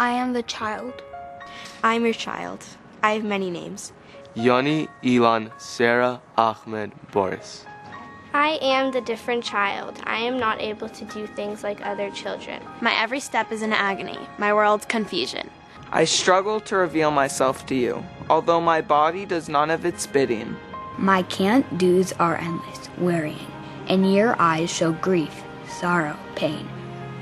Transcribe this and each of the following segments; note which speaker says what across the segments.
Speaker 1: I am the child.
Speaker 2: I'm your child. I have many names.
Speaker 3: Yoni, Elon, Sarah, Ahmed, Boris.
Speaker 4: I am the different child. I am not able to do things like other children.
Speaker 2: My every step is an agony. My world's confusion.
Speaker 5: I struggle to reveal myself to you, although my body does none of its bidding.
Speaker 6: My can't do's are endless, wearying, and your eyes show grief, sorrow, pain.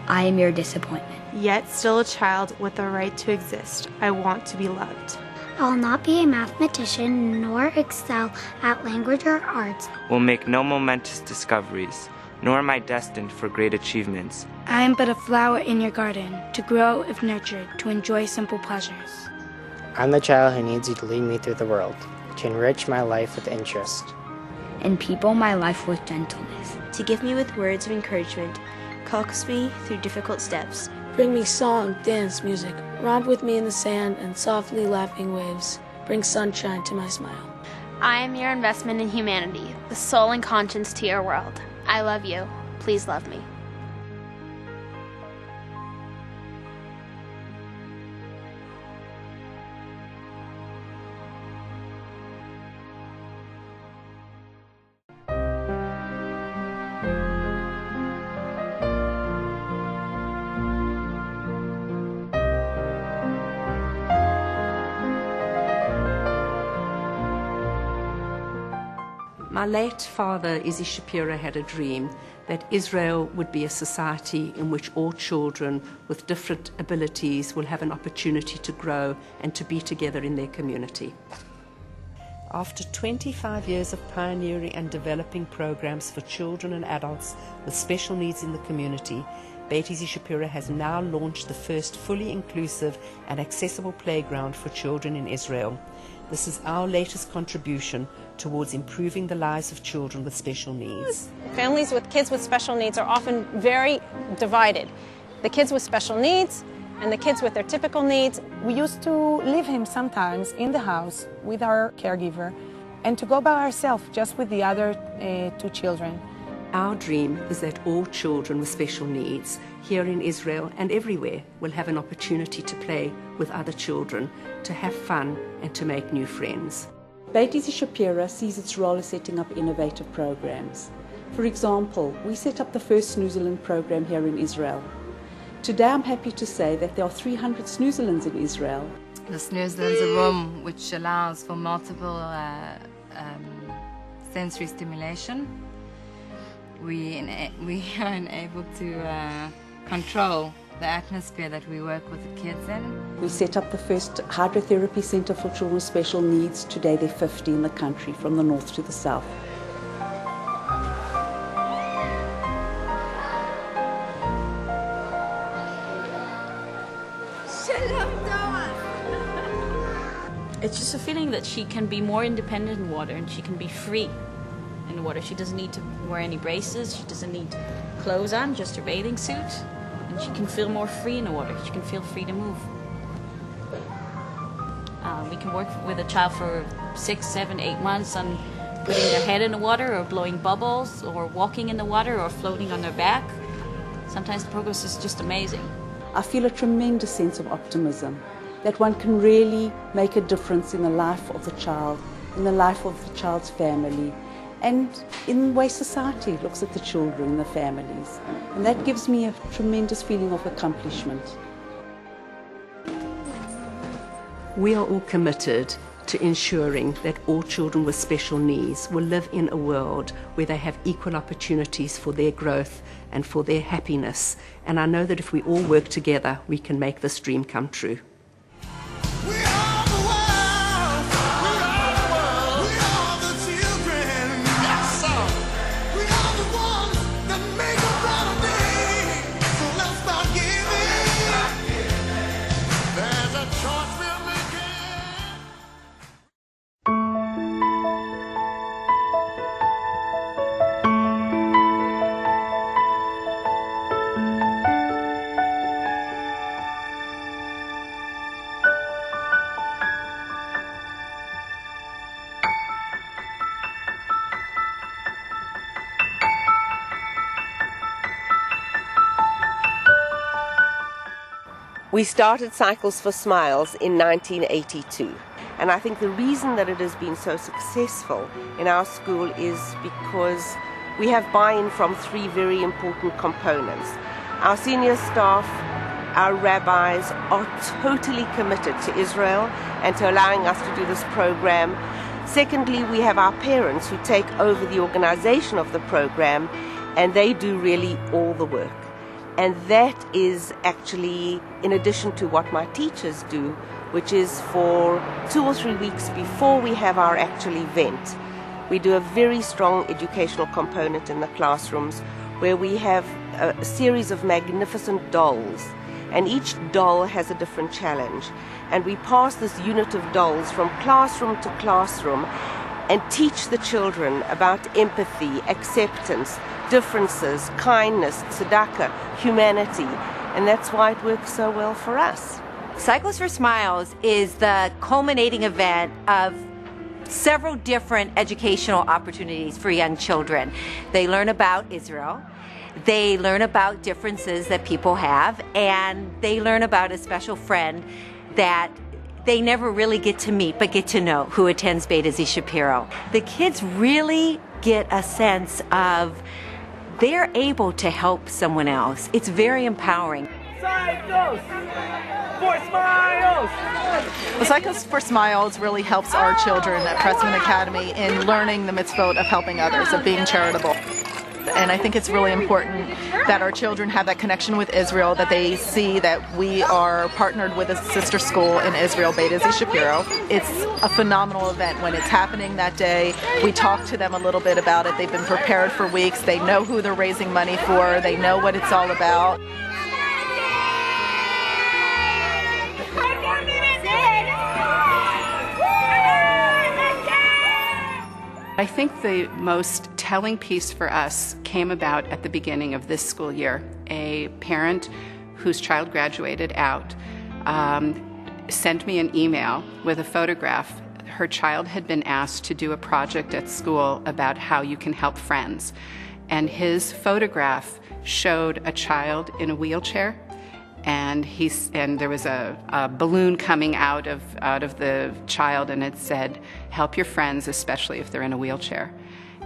Speaker 6: I am your disappointment.
Speaker 7: Yet still a child with the right to exist. I want to be loved.
Speaker 8: I will not be a mathematician nor excel at language or arts.
Speaker 9: Will make no momentous discoveries, nor am I destined for great achievements.
Speaker 1: I am but a flower in your garden, to grow if nurtured, to enjoy simple pleasures.
Speaker 10: I'm the child who needs you to lead me through the world, to enrich my life with interest.
Speaker 6: And people my life with gentleness.
Speaker 2: To give me with words of encouragement, coax me through difficult steps.
Speaker 11: Bring me song, dance, music. Romp with me in the sand and softly laughing waves. Bring sunshine to my smile.
Speaker 4: I am your investment in humanity, the soul and conscience to your world. I love you. Please love me.
Speaker 12: My late father, Izzy Shapira, had a dream that Israel would be a society in which all children with different abilities will have an opportunity to grow and to be together in their community. After 25 years of pioneering and developing programs for children and adults with special needs in the community, Beit Izzy Shapira has now launched the first fully inclusive and accessible playground for children in Israel. This is our latest contribution towards improving the lives of children with special needs.
Speaker 13: Families with kids with special needs are often very divided. The kids with special needs and the kids with their typical needs.
Speaker 14: We used to leave him sometimes in the house with our caregiver and to go by ourselves just with the other two children.
Speaker 12: Our dream is that all children with special needs here in Israel and everywhere will have an opportunity to play with other children, to have fun and to make new friends.
Speaker 15: Beit Izzy Shapira sees its role as setting up innovative programs. For example, we set up the first Snoozerland program here in Israel. Today I'm happy to say that there are 300 Snoozerlands in Israel.
Speaker 16: The Snoozerland is a room which allows for multiple sensory stimulation. We are enabled to control the atmosphere that we work with the kids in.
Speaker 15: We set up the first hydrotherapy center for children with special needs. Today there are 50 in the country, from the north to the south.
Speaker 17: It's just a feeling that she can be more independent in water and she can be free in the water. She doesn't need to wear any braces, she doesn't need clothes on, just her bathing suit. And she can feel more free in the water. She can feel free to move. We can work with a child for 6, 7, 8 months on putting their head in the water or blowing bubbles or walking in the water or floating on their back. Sometimes the progress is just amazing.
Speaker 15: I feel a tremendous sense of optimism that one can really make a difference in the life of the child, in the life of the child's family, and in the way society looks at the children and the families. And that gives me a tremendous feeling of accomplishment.
Speaker 12: We are all committed to ensuring that all children with special needs will live in a world where they have equal opportunities for their growth and for their happiness. And I know that if we all work together, we can make this dream come true.
Speaker 18: We started Cycles for Smiles in 1982. And I think the reason that it has been so successful in our school is because we have buy-in from three very important components. Our senior staff, our rabbis are totally committed to Israel and to allowing us to do this program. Secondly, we have our parents who take over the organization of the program, and they do really all the work. And that is actually in addition to what my teachers do, which is for 2 or 3 weeks before we have our actual event. We do a very strong educational component in the classrooms where we have a series of magnificent dolls, and each doll has a different challenge. And we pass this unit of dolls from classroom to classroom and teach the children about empathy, acceptance, differences, kindness, tzedakah, humanity, and that's why it works so well for us.
Speaker 19: Cycles for Smiles is the culminating event of several different educational opportunities for young children. They learn about Israel, they learn about differences that people have, and they learn about a special friend that they never really get to meet but get to know, who attends Beit Izzy Shapiro. The kids really get a sense of they're able to help someone else. It's very empowering.
Speaker 20: Cycles for Smiles!
Speaker 21: The Cycles for Smiles really helps our children at Pressman Academy in learning the mitzvot of helping others, of being charitable. And I think it's really important that our children have that connection with Israel, that they see that we are partnered with a sister school in Israel, Beit Izzy Shapiro. It's a phenomenal event when it's happening that day. We talk to them a little bit about it. They've been prepared for weeks. They know who they're raising money for. They know what it's all about.
Speaker 22: I think the most telling piece for us came about at the beginning of this school year. A parent whose child graduated out sent me an email with a photograph. Her child had been asked to do a project at school about how you can help friends. And his photograph showed a child in a wheelchair, and there was a balloon coming out of the child, and it said, "Help your friends, especially if they're in a wheelchair."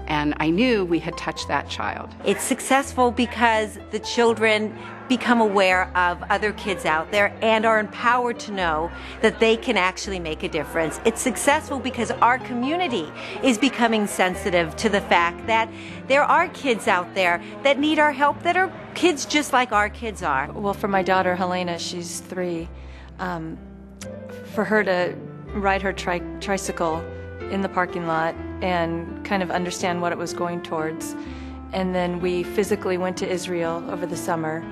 Speaker 22: And I knew we had touched that child.
Speaker 19: It's successful because the children become aware of other kids out there and are empowered to know that they can actually make a difference. It's successful because our community is becoming sensitive to the fact that there are kids out there that need our help, that are kids just like our kids are.
Speaker 23: Well, for my daughter Helena, she's 3, for her to ride her tricycle in the parking lot and kind of understand what it was going towards. And then we physically went to Israel over the summer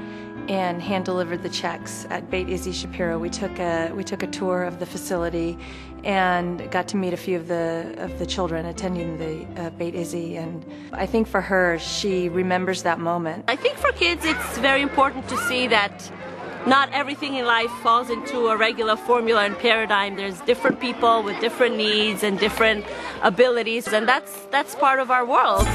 Speaker 23: and hand-delivered the checks at Beit Izzy Shapiro. We took a tour of the facility and got to meet a few of the children attending the Beit Izzy. And I think for her, she remembers that moment.
Speaker 24: I think for kids, it's very important to see that not everything in life falls into a regular formula and paradigm. There's different people with different needs and different abilities, and that's part of our world.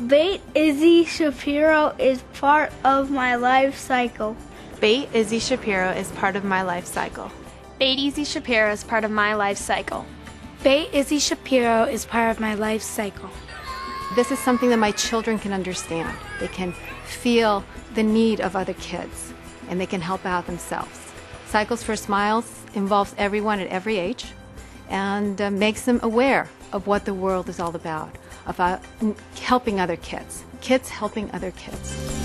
Speaker 25: Beit Izzy Shapiro is part of my life cycle.
Speaker 7: Beit Izzy Shapiro is part of my life cycle.
Speaker 4: Beit Izzy Shapiro is part of my life cycle.
Speaker 1: Beit Izzy Shapiro is part of my life cycle.
Speaker 26: This is something that my children can understand. They can feel the need of other kids, and they can help out themselves. Cycles for Smiles involves everyone at every age and makes them aware of what the world is all about helping other kids helping other kids.